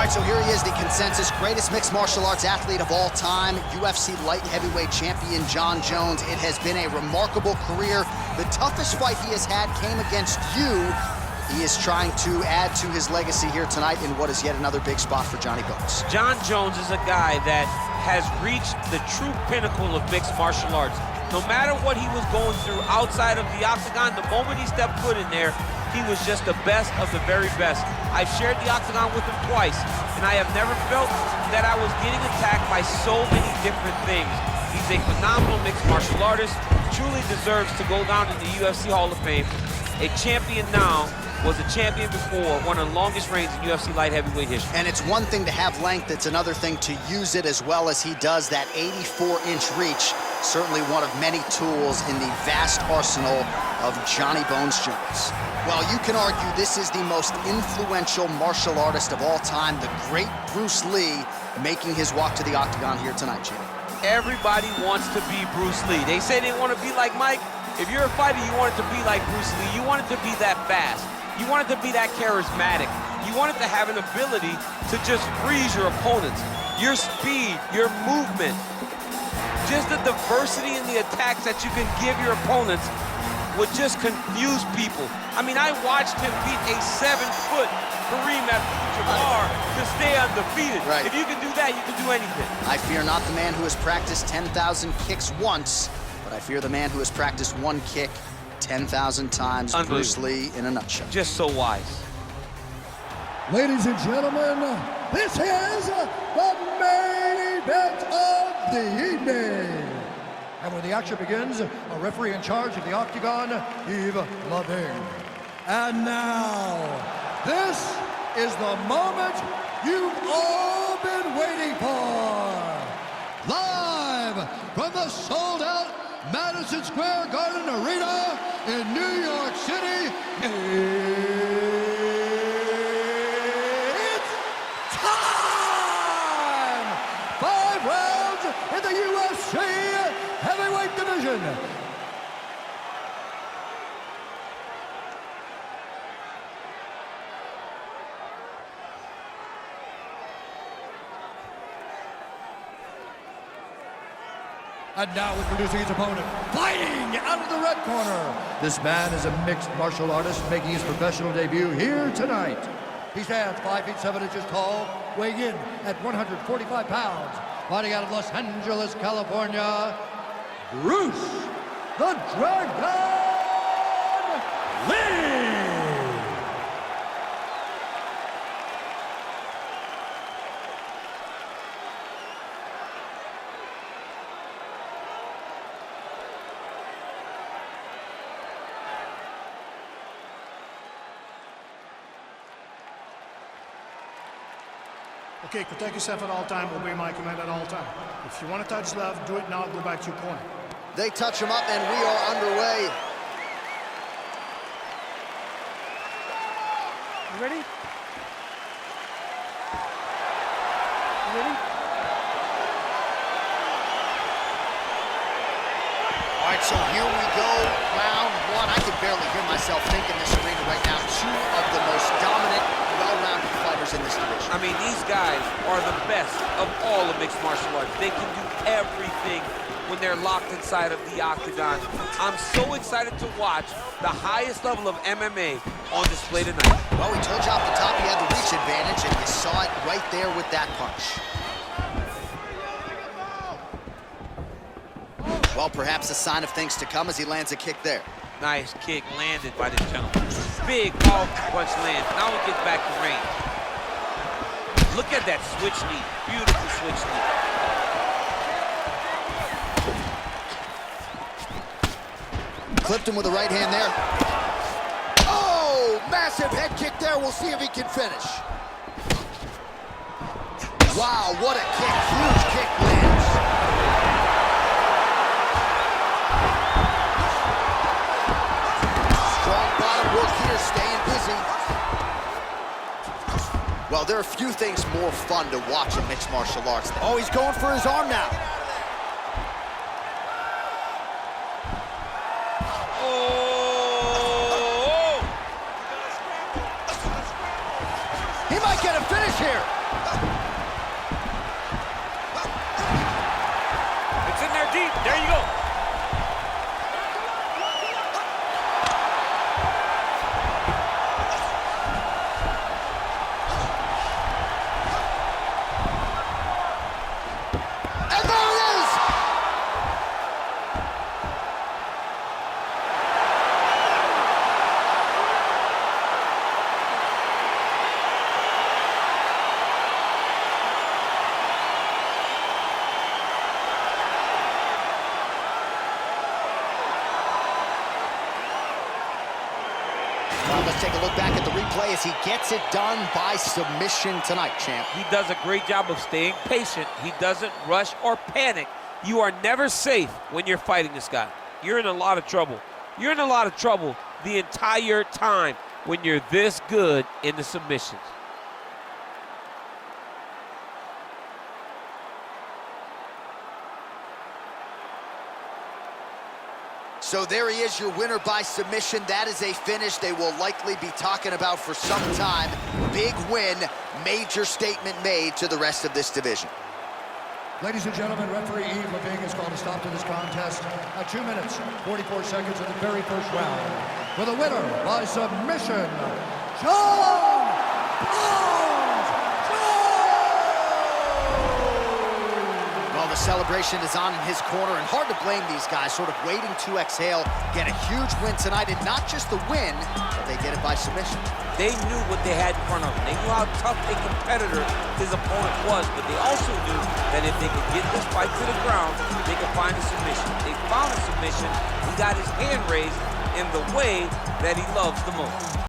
right, so here he is, the consensus greatest mixed martial arts athlete of all time, UFC light heavyweight champion Jon Jones. It has been a remarkable career. The toughest fight he has had came against you. He is trying to add to his legacy here tonight in what is yet another big spot for Johnny Bones. Jon Jones is a guy that has reached the true pinnacle of mixed martial arts. No matter what he was going through outside of the octagon, the moment he stepped foot in there, he was just the best of the very best. I've shared the octagon with him twice, and I have never felt that I was getting attacked by so many different things. He's a phenomenal mixed martial artist, truly deserves to go down in the UFC Hall of Fame. A champion now, was a champion before, one of the longest reigns in UFC light heavyweight history. And it's one thing to have length, it's another thing to use it as well as he does. That 84-inch reach, certainly one of many tools in the vast arsenal of Johnny Bones Jones. Well, you can argue this is the most influential martial artist of all time, the great Bruce Lee, making his walk to the octagon here tonight, Jimmy. Everybody wants to be Bruce Lee. They say they want to be like Mike. If you're a fighter, you want it to be like Bruce Lee. You want it to be that fast. You want it to be that charismatic. You want it to have an ability to just freeze your opponents. Your speed, your movement, just the diversity in the attacks that you can give your opponents would just confuse people. I mean, I watched him beat a 7-foot Kareem Abdul-Jabbar to stay undefeated. Right. If you can do that, you can do anything. I fear not the man who has practiced 10,000 kicks once, but I fear the man who has practiced one kick 10,000 times. Bruce Lee in a nutshell. Just so wise. Ladies and gentlemen, this is the main event of the evening. And when the action begins, a referee in charge of the octagon, Yves Lavigne. And now, this is the moment you've all been waiting for. Live from the sold-out Madison Square Garden Arena in New York City, it's time! 5 rounds in the UFC heavyweight division. And now introducing his opponent, fighting out of the red corner. This man is a mixed martial artist making his professional debut here tonight. He stands 5 feet 7 inches tall, weighing in at 145 pounds. Fighting out of Los Angeles, California, Bruce the Dragon Lee. Okay, protect yourself at all time, obey my command at all time. If you want to touch left, do it now, go back to your corner. They touch him up and we are underway. You ready? You ready? All right, so here we go, round 1. I can barely hear myself think in this arena right now. 2 of the most dominant, well-rounded fighters in this division. I mean, these guys are the best of all of mixed martial arts. They can do everything when they're locked inside of the octagon. I'm so excited to watch the highest level of MMA on display tonight. Well, we told you off the top he had the reach advantage, and you saw it right there with that punch. Well, perhaps a sign of things to come as he lands a kick there. Nice kick landed by this gentleman. Big, powerful punch lands. Now he gets back to range. Look at that switch knee. Beautiful switch knee. Clipped him with the right hand there. Oh, massive head kick there. We'll see if he can finish. Wow, what a kick. Huge kick lands. Strong bottom work here, staying busy. Well, there are few things more fun to watch in mixed martial arts. Oh, he's going for his arm now. He might get a finish here. Jeet. There you go. Well, let's take a look back at the replay as he gets it done by submission tonight, champ. He does a great job of staying patient. He doesn't rush or panic. You are never safe when you're fighting this guy. You're in a lot of trouble. You're in a lot of trouble the entire time when you're this good in the submissions. So there he is, your winner by submission. That is a finish they will likely be talking about for some time. Big win, major statement made to the rest of this division. Ladies and gentlemen, referee Yves Leving has called a stop to this contest at 2 minutes, 44 seconds of the very first round. With a winner by submission, John Bones Jones! Well, the celebration is on in his corner, and hard to blame these guys, sort of waiting to exhale, get a huge win tonight, and not just the win, but they get it by submission. They knew what they had in front of them. They knew how tough a competitor his opponent was, but they also knew that if they could get this fight to the ground, they could find a submission. They found a submission. He got his hand raised in the way that he loves the most.